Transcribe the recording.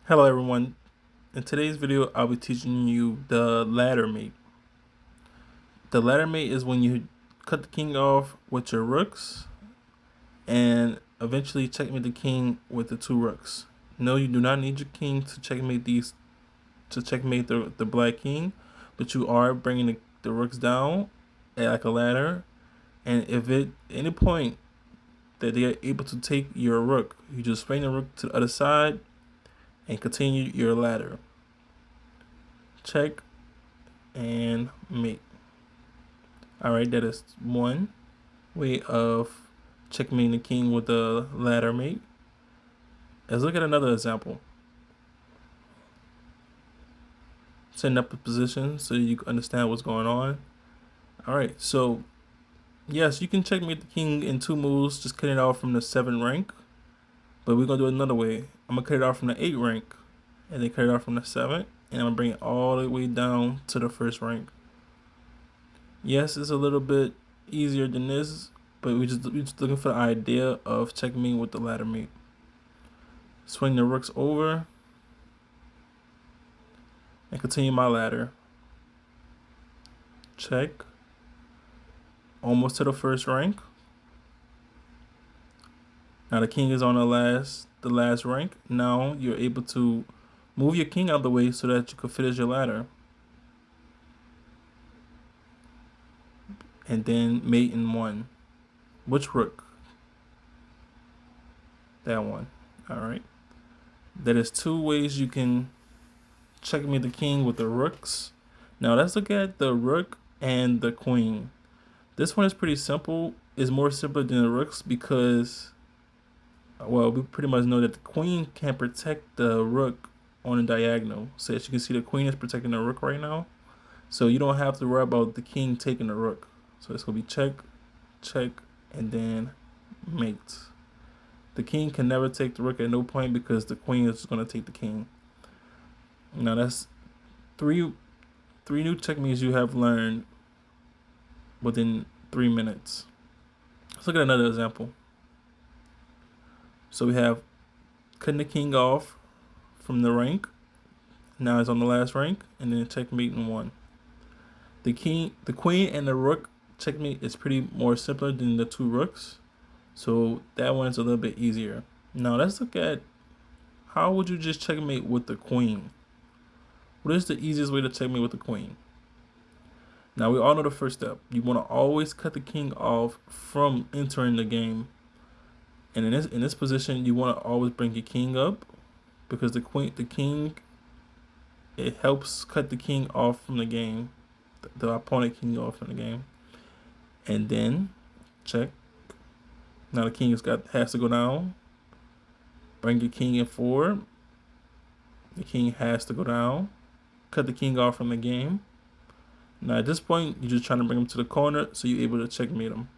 Hello everyone, in today's video I'll be teaching you the ladder mate. The ladder mate is when you cut the king off with your rooks and eventually checkmate the king with the two rooks. No, you do not need your king to checkmate the black king, but you are bringing the rooks down like a ladder, and if at any point that they are able to take your rook, you just swing the rook to the other side and continue your ladder. Check and mate. Alright, that is one way of checkmating the king with the ladder mate. Let's look at another example. Setting up a position so you can understand what's going on. Alright, so yes, you can checkmate the king in two moves, just cut it off from the 7th rank. But we're going to do it another way. I'm going to cut it off from the 8th rank, and then cut it off from the 7th, and I'm going to bring it all the way down to the 1st rank. Yes, it's a little bit easier than this, but we're just looking for the idea of checkmating with the ladder mate. Swing the rooks over and continue my ladder. Check. Almost to the 1st rank. Now the king is on the last rank. Now you're able to move your king out of the way so that you can finish your ladder. And then mate in 1. Which rook? That one. Alright. That is 2 ways you can checkmate the king with the rooks. Now let's look at the rook and the queen. This one is pretty simple. It's more simple than the rooks because, well, we pretty much know that the queen can protect the rook on a diagonal. So as you can see, the queen is protecting the rook right now. So you don't have to worry about the king taking the rook. So it's going to be check, check, and then mate. The king can never take the rook at no point because the queen is going to take the king. Now that's three new techniques you have learned within 3 minutes. Let's look at another example. So we have cutting the king off from the rank. Now it's on the last rank, and then checkmate in 1. The queen, and the rook checkmate is pretty more simpler than the 2 rooks. So that one's a little bit easier. Now let's look at how would you just checkmate with the queen. What is the easiest way to checkmate with the queen? Now we all know the first step. You want to always cut the king off from entering the game. And in this position, you want to always bring your king up because the king, it helps cut the king off from the game, the opponent king off from the game. And then check. Now the king has to go down. Bring your king in forward. The king has to go down. Cut the king off from the game. Now at this point, you're just trying to bring him to the corner so you're able to checkmate him.